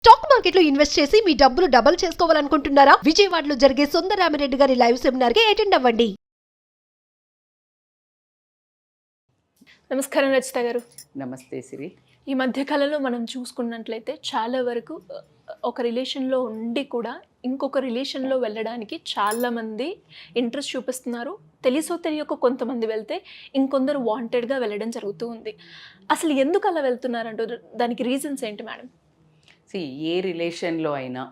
Stock మార్కెట్లో invest చేసి మీ డబ్బులు డబుల్ చేసుకోవాలనుకుంటున్నారా? విజయవాడలో జరిగే సుందరరామిరెడ్డి గారి లైవ్ సెమినార్ కి అటెండ్ అవ్వండి. నమస్కారం రచిత గారు. నమస్తే సిరి. ఈ మధ్య కాలంలో మనం చూసుకున్నట్లయితే చాలా వరకు ఒక రిలేషన్లో ఉండి కూడా ఇంకొక రిలేషన్లో వెళ్ళడానికి చాలామంది ఇంట్రెస్ట్ చూపిస్తున్నారు. తెలిసో తెలియక కొంతమంది వెళ్తే ఇంకొందరు వాంటెడ్గా వెళ్ళడం జరుగుతూ ఉంది. అసలు ఎందుకు అలా వెళ్తున్నారంటారు? దానికి రీజన్స్ ఏంటి మేడం? ఏ రిలేషన్లో అయినా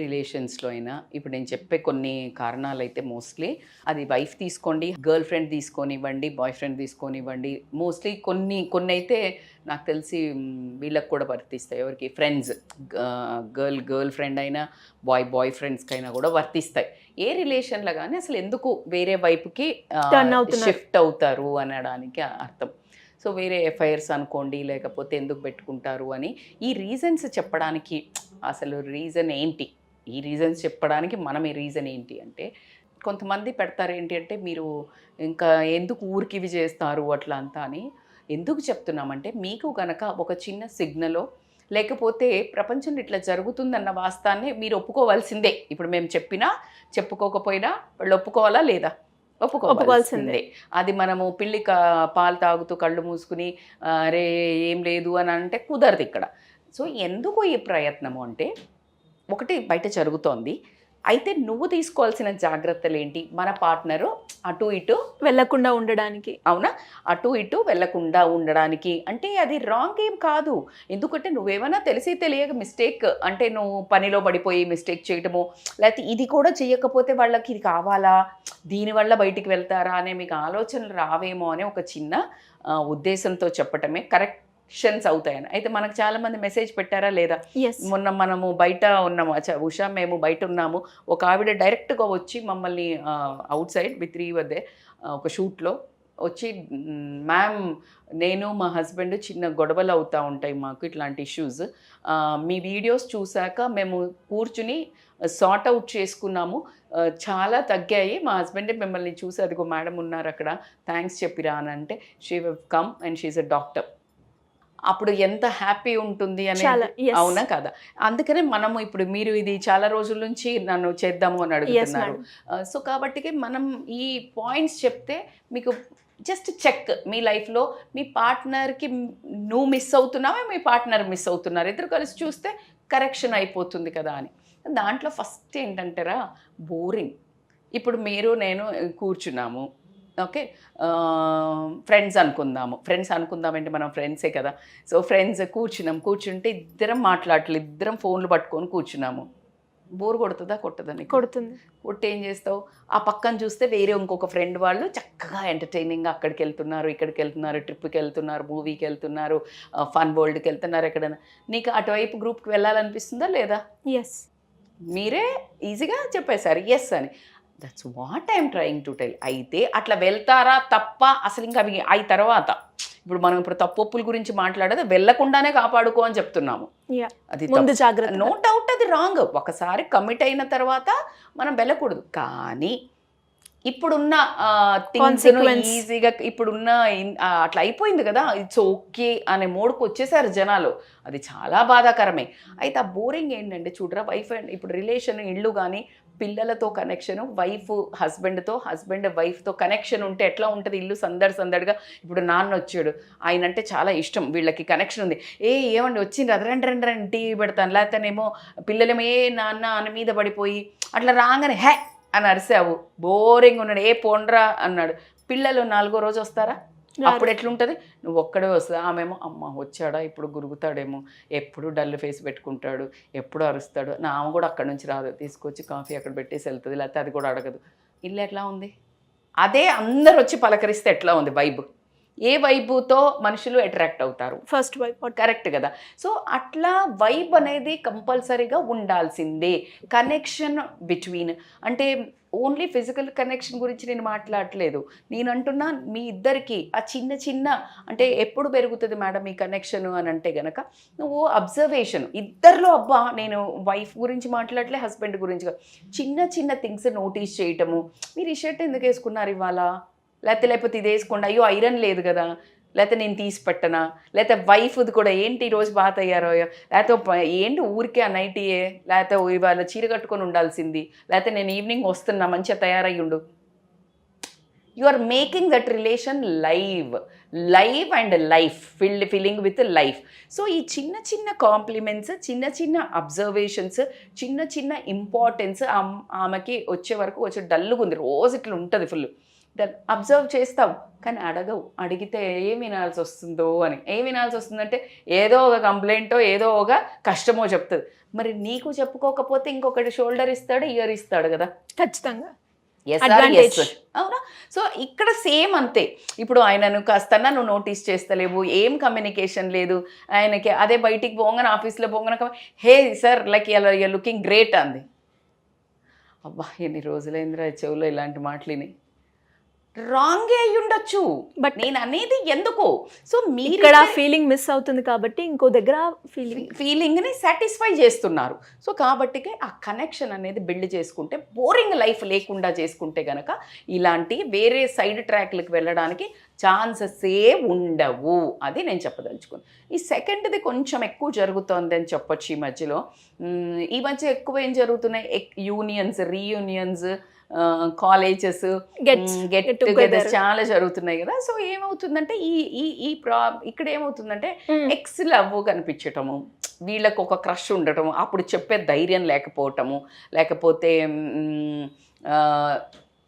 రిలేషన్స్లో అయినా ఇప్పుడు నేను చెప్పే కొన్ని కారణాలు అయితే మోస్ట్లీ అది వైఫ్ తీసుకోండి, గర్ల్ ఫ్రెండ్ తీసుకొనివ్వండి, బాయ్ ఫ్రెండ్ తీసుకొనివ్వండి, మోస్ట్లీ కొన్ని అయితే నాకు తెలిసి వీళ్ళకి కూడా వర్తిస్తాయి. ఎవరికి? ఫ్రెండ్స్, గర్ల్ ఫ్రెండ్ అయినా బాయ్ ఫ్రెండ్స్కైనా కూడా వర్తిస్తాయి. ఏ రిలేషన్లో కానీ అసలు ఎందుకు వేరే వైపుకి షిఫ్ట్ అవుతారు అనడానికి అర్థం. సో వేరే ఎఫ్ఐఆర్స్ అనుకోండి, లేకపోతే ఎందుకు పెట్టుకుంటారు అని ఈ రీజన్స్ చెప్పడానికి అసలు రీజన్ ఏంటి, ఈ రీజన్స్ చెప్పడానికి మనం ఈ రీజన్ ఏంటి అంటే కొంతమంది పెడతారు ఏంటి అంటే మీరు ఇంకా ఎందుకు ఊరికి ఇవి చేస్తారు అట్లా అంతా అని. ఎందుకు చెప్తున్నామంటే మీకు కనుక ఒక చిన్న సిగ్నలో లేకపోతే ప్రపంచంలో ఇట్లా జరుగుతుందన్న వాస్తవాన్ని మీరు ఒప్పుకోవాల్సిందే. ఇప్పుడు మేము చెప్పినా చెప్పుకోకపోయినా వాళ్ళు ఒప్పుకోవాలా లేదా? ఒప్పుకోవాల్సిందే. అది మనము పిల్లి పాలు తాగుతూ కళ్ళు మూసుకుని అరే ఏం లేదు అని అంటే కుదరదు ఇక్కడ. సో ఎందుకు ఈ ప్రయత్నము అంటే ఒకటి బయట జరుగుతోంది, అయితే నువ్వు తీసుకోవాల్సిన జాగ్రత్తలు ఏంటి? మన పార్ట్నరు అటు ఇటు వెళ్ళకుండా ఉండడానికి. అవునా? అటు ఇటు వెళ్ళకుండా ఉండడానికి అంటే అది రాంగ్ ఏం కాదు. ఎందుకంటే నువ్వేమైనా తెలిసి తెలియక మిస్టేక్ అంటే నువ్వు పనిలో పడిపోయి మిస్టేక్ చేయటము, లేకపోతే ఇది కూడా చేయకపోతే వాళ్ళకి ఇది కావాలా, దీనివల్ల బయటికి వెళ్తారా అనే మీకు ఆలోచనలు రావేమో అనే ఒక చిన్న ఉద్దేశంతో చెప్పటమే కరెక్ట్ అవుతాయని. అయితే మనకు చాలామంది మెసేజ్ పెట్టారా లేదా? మొన్న మనము బయట ఉన్నాము, ఉషా మేము బయట ఉన్నాము, ఒక ఆవిడ డైరెక్ట్గా వచ్చి మమ్మల్ని అవుట్ సైడ్ విత్ వద్దే ఒక షూట్లో వచ్చి మ్యామ్ నేను మా హస్బెండ్ చిన్న గొడవలు అవుతూ ఉంటాయి మాకు ఇట్లాంటి ఇష్యూస్, మీ వీడియోస్ చూశాక మేము కూర్చుని సార్ట్ అవుట్ చేసుకున్నాము, చాలా తగ్గాయి, మా హస్బెండే మిమ్మల్ని చూసి అదిగో మేడం ఉన్నారు అక్కడ థ్యాంక్స్ చెప్పిరా అని అంటే she will come and she is a doctor. అప్పుడు ఎంత హ్యాపీ ఉంటుంది అనేది. అవునా కదా? అందుకనే మనము ఇప్పుడు మీరు ఇది చాలా రోజుల నుంచి నన్ను చేద్దాము అని అడుగుతున్నారు. సో కాబట్టి మనం ఈ పాయింట్స్ చెప్తే మీకు జస్ట్ చెక్ మీ లైఫ్లో మీ పార్ట్నర్కి నువ్వు మిస్ అవుతున్నావా, మీ పార్ట్నర్ మిస్ అవుతున్నారు, ఇద్దరు కలిసి చూస్తే కరెక్షన్ అయిపోతుంది కదా అని. దాంట్లో ఫస్ట్ ఏంటంటారా, బోరింగ్. ఇప్పుడు మీరు నేను కూర్చున్నాము, ఓకే, ఫ్రెండ్స్ అనుకుందామంటే మనం ఫ్రెండ్సే కదా. సో ఫ్రెండ్స్ కూర్చుంటే ఇద్దరం మాట్లాడలేదు, ఇద్దరం ఫోన్లు పట్టుకొని కూర్చున్నాము. బోర్ కొడుతుందా? కొట్టదా? కొడుతుంది. కొట్టి ఏం చేస్తావు? ఆ పక్కన చూస్తే వేరే ఇంకొక ఫ్రెండ్ వాళ్ళు చక్కగా ఎంటర్టైనింగ్గా అక్కడికి వెళ్తున్నారు, ఇక్కడికి వెళ్తున్నారు, ట్రిప్కి వెళ్తున్నారు, మూవీకి వెళ్తున్నారు, ఫన్ వరల్డ్కి వెళ్తున్నారు. ఎక్కడైనా నీకు అటువైపు గ్రూప్కి వెళ్ళాలనిపిస్తుందా లేదా? ఎస్. మీరే ఈజీగా చెప్పేశారు ఎస్ అని. That's what I'm trying to tell. అయితే అట్లా వెళ్తారా తప్ప అసలు ఇంకా అవి అయి తర్వాత ఇప్పుడు మనం ఇప్పుడు తప్పొప్పుల గురించి మాట్లాడేది వెళ్లకుండానే కాపాడుకో అని చెప్తున్నాము. అది నో డౌట్ అది రాంగ్. ఒకసారి కమిట్ అయిన తర్వాత మనం వెళ్ళకూడదు. కానీ ఇప్పుడున్న థింగ్స్ ఈజీగా ఇప్పుడున్న అట్లా అయిపోయింది కదా, ఇట్స్ ఓకే అనే మోడ్కి వచ్చేసారు జనాలు. అది చాలా బాధాకరమే. అయితే ఆ బోరింగ్ ఏంటంటే చూడరా, వైఫ్ అండ్ ఇప్పుడు రిలేషన్ ఇళ్ళు కానీ పిల్లలతో కనెక్షను, వైఫ్ హస్బెండ్తో, హస్బెండ్ వైఫ్తో కనెక్షన్ ఉంటే ఎట్లా ఉంటుంది ఇల్లు సందడిగా. ఇప్పుడు నాన్న వచ్చాడు, ఆయన అంటే చాలా ఇష్టం, వీళ్ళకి కనెక్షన్ ఉంది, ఏమండి వచ్చింది రండి టీవీ పెడతాను, లేకపోతేనేమో పిల్లలమే నాన్న అని మీద పడిపోయి అట్లా రాగానే హే అని అరిసావు, బోరింగ్ ఉన్నాడు, పోండ్రా అన్నాడు. పిల్లలు 4వ రోజు వస్తారా? అప్పుడు ఎట్లుంటుంది? నువ్వు ఒక్కడే వస్తుంది, ఆమెమో అమ్మ వచ్చాడా ఇప్పుడు గురుగుతాడేమో, ఎప్పుడు డల్ ఫేస్ పెట్టుకుంటాడు, ఎప్పుడు అరుస్తాడు, నా ఆమె కూడా అక్కడి నుంచి రాదు, తీసుకొచ్చి కాఫీ అక్కడ పెట్టేసి వెళ్తుంది, లేకపోతే అది కూడా అడగదు. ఇల్లు ఎట్లా ఉంది? అదే అందరు వచ్చి పలకరిస్తే ఎట్లా ఉంది వైబ్? ఏ వైబుతో మనుషులు అట్రాక్ట్ అవుతారు? First vibe. కరెక్ట్ కదా? సో అట్లా వైబ్ అనేది కంపల్సరీగా ఉండాల్సిందే. కనెక్షన్ బిట్వీన్ అంటే ఓన్లీ ఫిజికల్ కనెక్షన్ గురించి నేను మాట్లాడట్లేదు. నేను అంటున్నా మీ ఇద్దరికి ఆ చిన్న అంటే ఎప్పుడు పెరుగుతుంది మేడం ఈ కనెక్షన్ అని అంటే గనక నువ్వు అబ్జర్వేషన్ ఇద్దరిలో, అబ్బా నేను వైఫ్ గురించి మాట్లాడలే, హస్బెండ్ గురించి, చిన్న థింగ్స్ నోటీస్ చేయటము. మీరు ఈ షర్ట్ ఎందుకు వేసుకున్నారు ఇవాళ, లేకపోతే ఇది వేసుకోండి, అయ్యో ఐరన్ లేదు కదా, లేకపోతే నేను తీసి పెట్టనా, లేకపోతే వైఫ్ది కూడా ఏంటి ఈరోజు బాగా తయారో, లేకపోతే ఏంటి ఊరికే ఆ నైటీయే, లేకపోతే ఇవాళ చీర కట్టుకొని ఉండాల్సింది, లేకపోతే నేను ఈవినింగ్ వస్తున్నా మంచిగా తయారయ్యుండు. You are making that relation live and life filling with life. So ఈ చిన్న చిన్న కాంప్లిమెంట్స్, చిన్న చిన్న అబ్జర్వేషన్స్, చిన్న చిన్న ఇంపార్టెన్స్ ఆమెకి వచ్చే వరకు వచ్చి డల్లుగా ఉంది, రోజు ఇట్లా ఉంటుంది ఫుల్ అబ్జర్వ్ చేస్తావు కానీ అడగవు. అడిగితే ఏం వినాల్సి వస్తుందో అని. ఏం వినాల్సి వస్తుందంటే ఏదో ఒక కంప్లైంటో ఏదో ఒక కష్టమో చెప్తుంది. మరి నీకు చెప్పుకోకపోతే ఇంకొకటి షోల్డర్ ఇస్తాడు, ఇయర్ ఇస్తాడు కదా ఖచ్చితంగా. అవునా? సో ఇక్కడ సేమ్ అంతే. ఇప్పుడు ఆయనను కాస్త నువ్వు నోటీస్ చేస్తలేవు, ఏం కమ్యూనికేషన్ లేదు ఆయనకి. అదే బయటికి పోగానే ఆఫీస్లో పోగానే hey sir like you're looking great అంది. అబ్బా ఎన్ని రోజులైందిరా చెవులో ఇలాంటి మాటలిని. రాంగే అయ్యి ఉండొచ్చు, బట్ నేను అనేది ఎందుకు. సో మీరు ఇక్కడ ఫీలింగ్ మిస్ అవుతుంది కాబట్టి ఇంకో దగ్గర ఫీలింగ్ని సాటిస్ఫై చేస్తున్నారు. సో కాబట్టి ఆ కనెక్షన్ అనేది బిల్డ్ చేసుకుంటే, బోరింగ్ లైఫ్ లేకుండా చేసుకుంటే కనుక ఇలాంటి వేరే సైడ్ ట్రాక్లకు వెళ్ళడానికి ఛాన్సెసే ఉండవు. అది నేను చెప్పదలుచుకున్నాను. ఈ సెకండ్ది కొంచెం ఎక్కువ జరుగుతుంది అని చెప్పొచ్చు ఈ మధ్యలో. ఈ మధ్య ఎక్కువ ఏం జరుగుతున్నాయి, unions, reunions, colleges get togethers చాలా జరుగుతున్నాయి కదా. సో ఏమవుతుందంటే ఇక్కడ ఏమవుతుందంటే ఎక్స్ లవ్ కనిపించటము, వీళ్ళకు ఒక క్రష్ ఉండటము, అప్పుడు చెప్పే ధైర్యం లేకపోవటము, లేకపోతే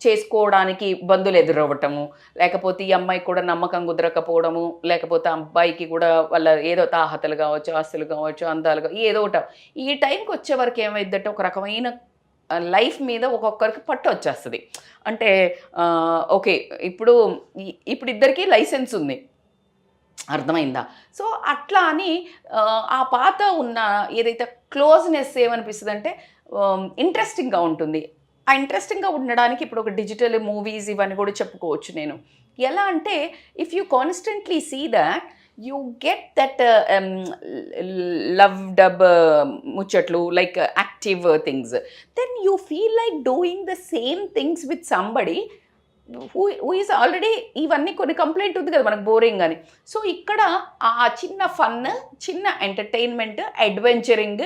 చేసుకోవడానికి ఇబ్బందులు ఎదురవ్వటము, లేకపోతే ఈ అమ్మాయికి కూడా నమ్మకం కుదరకపోవడము, లేకపోతే అబ్బాయికి కూడా వాళ్ళ ఏదో తాహతలు కావచ్చు, ఆస్తులు కావచ్చు, అందాలు ఏదో ఒకటి. ఈ టైంకి వచ్చే వరకు ఏమైందంటే ఒక రకమైన లైఫ్ మీద ఒక్కొక్కరికి పట్టు వచ్చేస్తుంది. అంటే ఓకే ఇప్పుడు ఇద్దరికీ లైసెన్స్ ఉంది, అర్థమైందా? సో అట్లా అని ఆ పాత ఉన్న ఏదైతే క్లోజ్నెస్ ఏమనిపిస్తుంది అంటే ఇంట్రెస్టింగ్గా ఉంటుంది. ఆ ఇంట్రెస్టింగ్గా ఉండడానికి ఇప్పుడు ఒక డిజిటల్ మూవీస్ ఇవన్నీ కూడా చెప్పుకోవచ్చు నేను. ఎలా అంటే if you constantly see that you get that love dub muchatlu like active things, then you feel like doing the same things with somebody who is already ఇవన్నీ కొన్ని కంప్లైంట్ ఉంది కదా మనకు బోరింగ్ అని. సో ఇక్కడ ఆ చిన్న ఫన్, చిన్న ఎంటర్టైన్మెంట్, అడ్వెంచరింగ్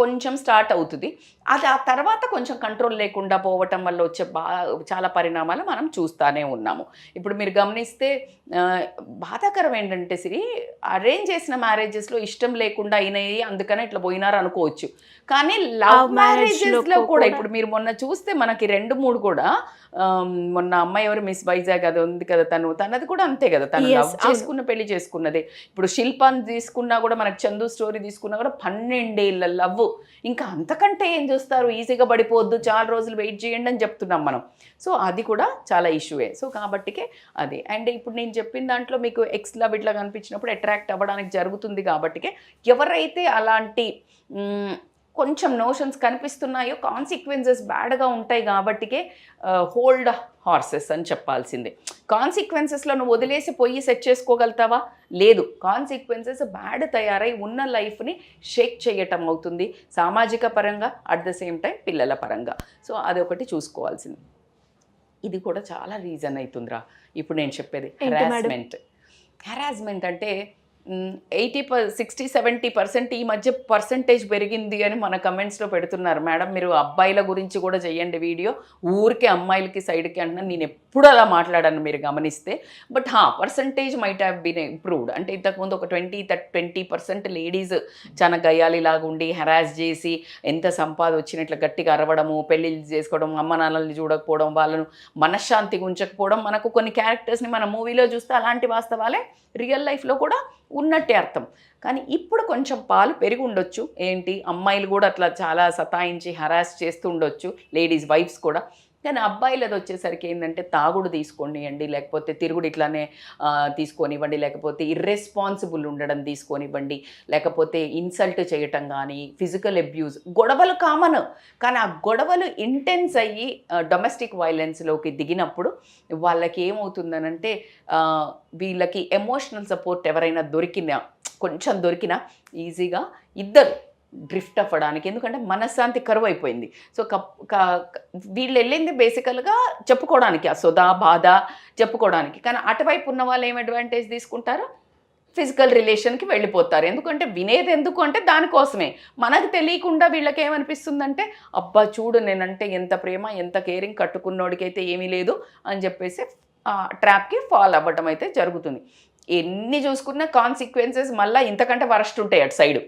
కొంచెం స్టార్ట్ అవుతుంది. అది ఆ తర్వాత కొంచెం కంట్రోల్ లేకుండా పోవటం వల్ల వచ్చే చాలా పరిణామాలు మనం చూస్తూనే ఉన్నాము. ఇప్పుడు మీరు గమనిస్తే బాధాకరం ఏంటంటే సిరి, అరేంజ్ చేసిన మ్యారేజెస్లో ఇష్టం లేకుండా అయినాయి అందుకనే ఇట్లా పోయినారు అనుకోవచ్చు. కానీ లవ్ మ్యారేజెస్లో కూడా ఇప్పుడు మీరు మొన్న చూస్తే మనకి 2-3 కూడా, మొన్న అమ్మాయి ఎవరు మిస్ వైజాగ్ అది ఉంది కదా, తనది కూడా అంతే కదా, తను లవ్ చేసుకున్న పెళ్లి చేసుకున్నదే. ఇప్పుడు శిల్పాన్ని తీసుకున్నా కూడా, మనకి చందు స్టోరీ తీసుకున్నా కూడా 12 ఏళ్ళ లవ్. ఇంకా అంతకంటే ఏం చూస్తారు, ఈజీగా పడిపోవద్దు, చాలా రోజులు వెయిట్ చేయండి అని చెప్తున్నాం మనం. సో అది కూడా చాలా ఇష్యూయే. సో కాబట్టికే అది. అండ్ ఇప్పుడు నేను చెప్పిన దాంట్లో మీకు ఎక్స్ లవ్ ఇట్లా కనిపించినప్పుడు అట్రాక్ట్ అవ్వడానికి జరుగుతుంది. కాబట్టికే ఎవరైతే అలాంటి కొంచెం నోషన్స్ కనిపిస్తున్నాయో కాన్సిక్వెన్సెస్ బ్యాడ్గా ఉంటాయి. కాబట్టికే హోల్డ్ హార్సెస్ అని చెప్పాల్సిందే. కాన్సిక్వెన్సెస్లో నువ్వు వదిలేసి పోయి సెట్ చేసుకోగలుగుతావా? లేదు. కాన్సిక్వెన్సెస్ బ్యాడ్ తయారై ఉన్న లైఫ్ని షేక్ చేయటం అవుతుంది, సామాజిక పరంగా, అట్ ద సేమ్ టైం పిల్లల పరంగా. సో అదొకటి చూసుకోవాల్సింది. ఇది కూడా చాలా రీజన్ అవుతుందిరా ఇప్పుడు నేను చెప్పేది. హెరాస్మెంట్ అంటే 60-70% ఈ మధ్య పర్సంటేజ్ పెరిగింది అని మన కమెంట్స్లో పెడుతున్నారు. మేడం మీరు అబ్బాయిల గురించి కూడా చెయ్యండి వీడియో, ఊరికే అమ్మాయిలకి సైడ్కి అంటున్నాను. నేను ఎప్పుడు అలా మాట్లాడాను మీరు గమనిస్తే. But percentage might have been improved. అంటే ఇంతకుముందు ఒక 20% లేడీస్ చాలా గయ్యాలిలాగా ఉండి హెరాస్ చేసి ఎంత సంపాద వచ్చినట్లు గట్టిగా అరవడము, పెళ్ళిళ్ళు చేసుకోవడం, అమ్మ నాన్నల్ని చూడకపోవడం, వాళ్ళను మనశ్శాంతిగా ఉంచకపోవడం, మనకు కొన్ని క్యారెక్టర్స్ని మన మూవీలో చూస్తే అలాంటి వాస్తవాలే రియల్ లైఫ్లో కూడా ఉన్నట్టే అర్థం. కానీ ఇప్పుడు కొంచెం పాలు పెరిగి ఉండొచ్చు. ఏంటి, అమ్మాయిలు కూడా అట్లా చాలా సతాయించి హరాస్ చేస్తూ ఉండొచ్చు, లేడీస్ వైఫ్స్ కూడా. కానీ అబ్బాయిలది వచ్చేసరికి ఏంటంటే తాగుడు తీసుకోనివ్వండి, లేకపోతే తిరుగుడు ఇట్లానే తీసుకొనివ్వండి, లేకపోతే ఇర్రెస్పాన్సిబుల్ ఉండడం తీసుకొనివ్వండి, లేకపోతే ఇన్సల్ట్ చేయటం కానీ, ఫిజికల్ అబ్యూస్, గొడవలు కామన్. కానీ ఆ గొడవలు ఇంటెన్స్ అయ్యి డొమెస్టిక్ వైలెన్స్లోకి దిగినప్పుడు వాళ్ళకి ఏమవుతుందనంటే వీళ్ళకి ఎమోషనల్ సపోర్ట్ ఎవరైనా కొంచెం దొరికినా ఈజీగా ఇద్దరు డ్రిఫ్ట్ అవ్వడానికి, ఎందుకంటే మనశ్శాంతి కరువు అయిపోయింది. సో వీళ్ళు వెళ్ళింది బేసికల్గా చెప్పుకోవడానికి, ఆ సోదా బాధ చెప్పుకోవడానికి. కానీ అటువైపు ఉన్న వాళ్ళు ఏం అడ్వాంటేజ్ తీసుకుంటారు, ఫిజికల్ రిలేషన్కి వెళ్ళిపోతారు. ఎందుకంటే వినేది ఎందుకు అంటే దానికోసమే. మనకు తెలియకుండా వీళ్ళకి ఏమనిపిస్తుందంటే అబ్బా చూడు నేనంటే ఎంత ప్రేమ ఎంత కేరింగ్, కట్టుకున్నోడికైతే ఏమీ లేదు అని చెప్పేసి ట్రాప్కి ఫాల్ అవ్వటం అయితే జరుగుతుంది. ఎన్ని చూసుకున్న కాన్సిక్వెన్సెస్ మళ్ళీ ఇంతకంటే వరస్ట్ ఉంటాయి అటు సైడు.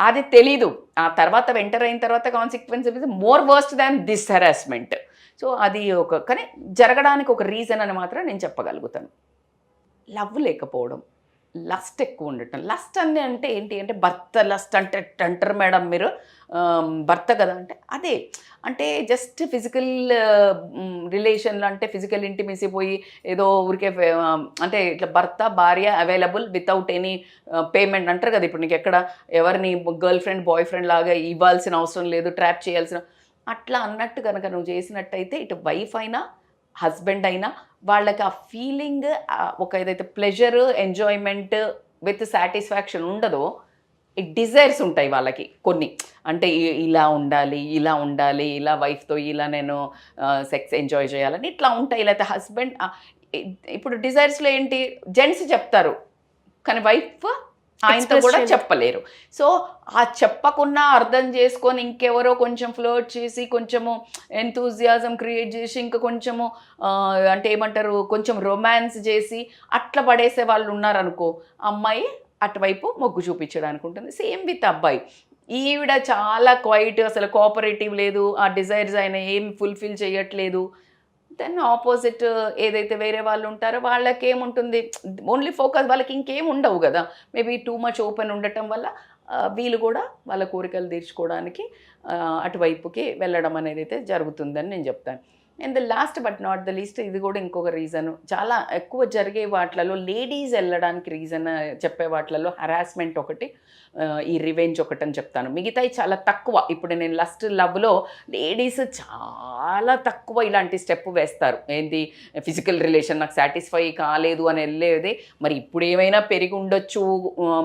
అది తెలీదు. ఆ తర్వాత ఎంటర్ అయిన తర్వాత consequences more worst than this harassment. So అది కానీ జరగడానికి ఒక రీజన్ అని మాత్రం నేను చెప్పగలుగుతాను. లవ్ లేకపోవడం, లస్ట్ ఎక్కువ ఉండటం. లస్ట్ అంటే ఏంటి అంటే భర్త లస్ట్ అంటే అంటారు మేడం మీరు, భర్త కదా అంటే అదే అంటే జస్ట్ ఫిజికల్ రిలేషన్లో అంటే ఫిజికల్ ఇంటిమేసీ పోయి ఏదో ఊరికే అంటే ఇట్లా భర్త భార్య అవైలబుల్ వితౌట్ ఎనీ పేమెంట్ అంటారు కదా. ఇప్పుడు నీకు ఎక్కడ ఎవరిని గర్ల్ ఫ్రెండ్ బాయ్ ఫ్రెండ్ లాగా ఇవ్వాల్సిన అవసరం లేదు, ట్రాప్ చేయాల్సిన అట్లా అన్నట్టు కనుక నువ్వు చేసినట్టయితే ఇటు వైఫ్ అయినా హస్బెండ్ అయినా వాళ్ళకి ఆ ఫీలింగ్, ఒక ఏదైతే ప్లెజర్ ఎంజాయ్మెంట్ విత్ సాటిస్ఫాక్షన్ ఉండదో, ఈ డిజైర్స్ ఉంటాయి వాళ్ళకి కొన్ని. అంటే ఇలా ఉండాలి ఇలా ఉండాలి, ఇలా వైఫ్తో ఇలా నేను సెక్స్ ఎంజాయ్ చేయాలని ఇట్లా ఉంటాయి. లేకపోతే హస్బెండ్ ఇప్పుడు డిజైర్స్లో ఏంటి జెంట్స్ చెప్తారు కానీ వైఫ్ ఆయనతో కూడా చెప్పలేరు. సో ఆ చెప్పకుండా అర్థం చేసుకొని ఇంకెవరో కొంచెం ఫ్లర్ట్ చేసి కొంచెము ఎంతూజియాజం క్రియేట్ చేసి ఇంకా కొంచెము అంటే ఏమంటారు కొంచెం రొమాన్స్ చేసి అట్లా పడేసే వాళ్ళు ఉన్నారనుకో, అమ్మాయి అటువైపు మొగ్గు చూపించడానికి ఉంటుంది. సేమ్ విత్ అబ్బాయి. ఈవిడ చాలా క్వైట్, అసలు కోఆపరేటివ్ లేదు, ఆ డిజైర్స్ ఆయన ఏం ఫుల్ఫిల్ చేయట్లేదు. దెన్ ఆపోజిట్ ఏదైతే వేరే వాళ్ళు ఉంటారో వాళ్ళకి ఏముంటుంది, ఓన్లీ ఫోకస్ వాళ్ళకి ఇంకేం ఉండవు కదా. మేబీ టూ మచ్ ఓపెన్ ఉండటం వల్ల వీళ్ళు కూడా వాళ్ళ కోరికలు తీర్చుకోవడానికి అటువైపుకి వెళ్ళడం అనేది అయితే జరుగుతుందని నేను చెప్తాను. And the last but not the least, ఇది కూడా ఇంకొక రీజను. చాలా ఎక్కువ జరిగే వాటిలలో లేడీస్ వెళ్ళడానికి రీజన్ చెప్పే వాటిలలో హరాస్మెంట్ ఒకటి, ఈ రివెంజ్ ఒకటి అని చెప్తాను. మిగతాయి చాలా తక్కువ. ఇప్పుడు నేను లస్ట్ లవ్లో లేడీస్ చాలా తక్కువ ఇలాంటి స్టెప్ వేస్తారు. ఏంటి ఫిజికల్ రిలేషన్ నాకు సాటిస్ఫై కాలేదు అని వెళ్ళేది. మరి ఇప్పుడు ఏమైనా పెరిగి ఉండొచ్చు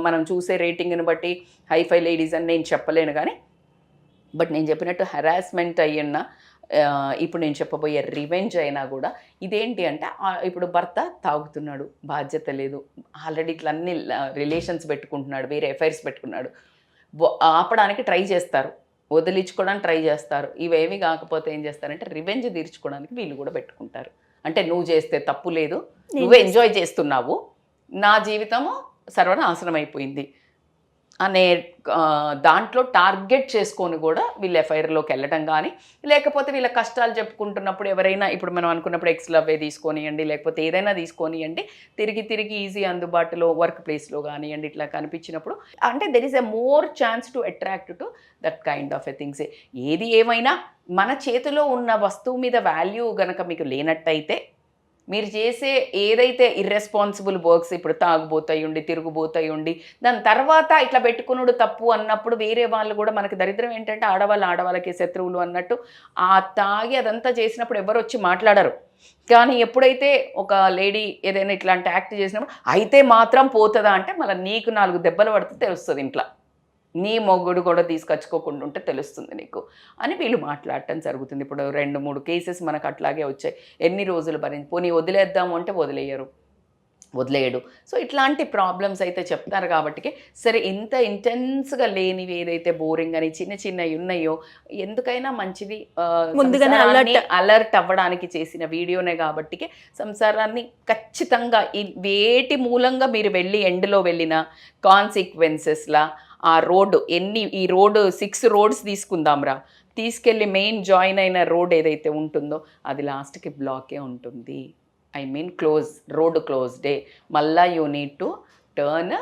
మనం చూసే రేటింగ్ని బట్టి, హైఫై లేడీస్ అని నేను చెప్పలేను. కానీ బట్ నేను చెప్పినట్టు హరాస్మెంట్ అయ్యన్నా ఇప్పుడు నేను చెప్పబోయే రివెంజ్ అయినా కూడా ఇదేంటి అంటే ఇప్పుడు భర్త తాగుతున్నాడు, బాధ్యత లేదు, ఆల్రెడీ ఇట్లా అన్ని రిలేషన్స్ పెట్టుకుంటున్నాడు, వేరే అఫైర్స్ పెట్టుకున్నాడు, ఆపడానికి ట్రై చేస్తారు, వదిలించుకోవడానికి ట్రై చేస్తారు. ఇవేమి కాకపోతే ఏం చేస్తారంటే రివెంజ్ తీర్చుకోవడానికి వీళ్ళు కూడా పెట్టుకుంటారు. అంటే నువ్వు చేస్తే తప్పు లేదు, నువ్వు ఎంజాయ్ చేస్తున్నావు, నా జీవితము సర్వనాశనం అయిపోయింది అనే దాంట్లో టార్గెట్ చేసుకొని కూడా వీళ్ళు ఎఫ్ఐఆర్లోకి వెళ్ళడం కానీ, లేకపోతే వీళ్ళ కష్టాలు చెప్పుకుంటున్నప్పుడు ఎవరైనా ఇప్పుడు మనం అనుకున్నప్పుడు ఎక్స్ లవ్వే తీసుకొనియండి, లేకపోతే ఏదైనా తీసుకొనియండి, తిరిగి ఈజీ అందుబాటులో వర్క్ ప్లేస్లో కానివ్వండి ఇట్లా కనిపించినప్పుడు అంటే there is a more chance to attract to that kind of a things. ఏది ఏమైనా మన చేతిలో ఉన్న వస్తువు మీద వాల్యూ గనక మీకు లేనట్టయితే మీరు చేసే ఏదైతే ఇర్రెస్పాన్సిబుల్ వర్క్స్, ఇప్పుడు తాగుబోతాయి తిరుగుబోతాయి దాని తర్వాత ఇట్లా పెట్టుకున్నాడు తప్పు అన్నప్పుడు వేరే వాళ్ళు కూడా మనకి దరిద్రం ఏంటంటే ఆడవాళ్ళకి శత్రువులు అన్నట్టు ఆ తాగి అదంతా చేసినప్పుడు ఎవరు వచ్చి మాట్లాడరు. కానీ ఎప్పుడైతే ఒక లేడీ ఏదైనా ఇట్లాంటి యాక్ట్ చేసినప్పుడు అయితే మాత్రం పోతుందా అంటే మళ్ళీ నీకు 4 దెబ్బలు పడితే తెలుస్తుంది, ఇంట్లో నీ మొగ్గుడు కూడా తీసుకొచ్చుకోకుండా ఉంటే తెలుస్తుంది నీకు అని వీళ్ళు మాట్లాడటం జరుగుతుంది. ఇప్పుడు 2-3 కేసెస్ మనకు అట్లాగే వచ్చాయి. ఎన్ని రోజులు భరించి పోనీ వదిలేద్దాము అంటే వదిలేయడు. సో ఇట్లాంటి ప్రాబ్లమ్స్ అయితే చెప్తారు. కాబట్టి సరే ఇంత ఇంటెన్స్గా లేనివి ఏదైతే బోరింగ్ అని చిన్నవి ఉన్నాయో ఎందుకైనా మంచిది ముందుగానే అలర్ట్ అవ్వడానికి చేసిన వీడియోనే. కాబట్టి సంసారాన్ని ఖచ్చితంగా వేటి మూలంగా మీరు వెళ్ళి ఎండ్లో వెళ్ళిన కాన్సిక్వెన్సెస్లా ఆ రోడ్డు ఈ రోడ్డు 6 రోడ్స్ తీసుకుందాంరా, తీసుకెళ్ళి మెయిన్ జాయిన్ అయిన రోడ్ ఏదైతే ఉంటుందో అది లాస్ట్కి బ్లాకే ఉంటుంది. రోడ్ క్లోజ్డే. మళ్ళా you need to turn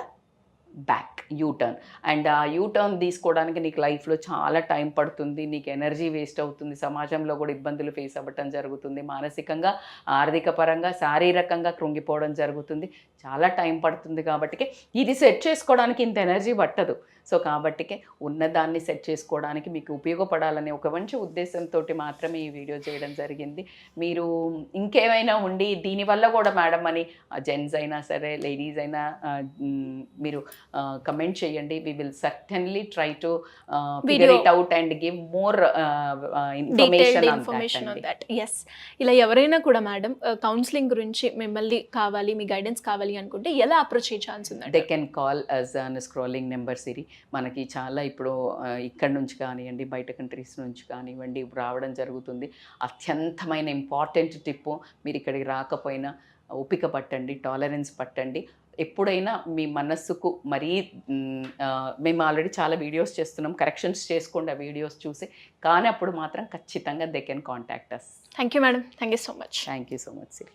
back, U turn. And ఆ యూటర్న్ తీసుకోవడానికి నీకు లైఫ్లో చాలా టైం పడుతుంది, నీకు ఎనర్జీ వేస్ట్ అవుతుంది, సమాజంలో కూడా ఇబ్బందులు ఫేస్ అవ్వటం జరుగుతుంది, మానసికంగా ఆర్థిక పరంగా శారీరకంగా కృంగిపోవడం జరుగుతుంది, చాలా టైం పడుతుంది. కాబట్టి ఇది సెట్ చేసుకోవడానికి ఇంత ఎనర్జీ పట్టదు. సో కాబట్టికే ఉన్నదాన్ని సెట్ చేసుకోవడానికి మీకు ఉపయోగపడాలనే ఒక మంచి ఉద్దేశంతో మాత్రమే ఈ వీడియో చేయడం జరిగింది. మీరు ఇంకేమైనా ఉండి దీనివల్ల కూడా మేడం అని జెంట్స్ అయినా సరే లేడీస్ అయినా మీరు కమెంట్ చేయండి. We will certainly try to figure it out and give more information on that. Yes, ఇలా ఎవరైనా కూడా మేడం కౌన్సిలింగ్ గురించి మిమ్మల్ని కావాలి, మీ గైడెన్స్ కావాలి అనుకుంటే ఎలా అప్రోచ్ అయ్యే ఛాన్స్ ఉంది? They can call us un scrolling number సిరి. మనకి చాలా ఇప్పుడు ఇక్కడ నుంచి కానివ్వండి, బయట కంట్రీస్ నుంచి కానివ్వండి రావడం జరుగుతుంది. అత్యంతమైన ఇంపార్టెంట్ టిప్పు, మీరు ఇక్కడికి రాకపోయినా ఓపిక పట్టండి, టాలరెన్స్ పట్టండి. ఎప్పుడైనా మీ మనస్సుకు మరీ మేము ఆల్రెడీ చాలా వీడియోస్ చేస్తున్నాం, కరెక్షన్స్ చేసుకోండి ఆ వీడియోస్ చూసి, కానీ అప్పుడు మాత్రం ఖచ్చితంగా they can contact us. Thank you madam, thank you so much. Thank you so much Siri.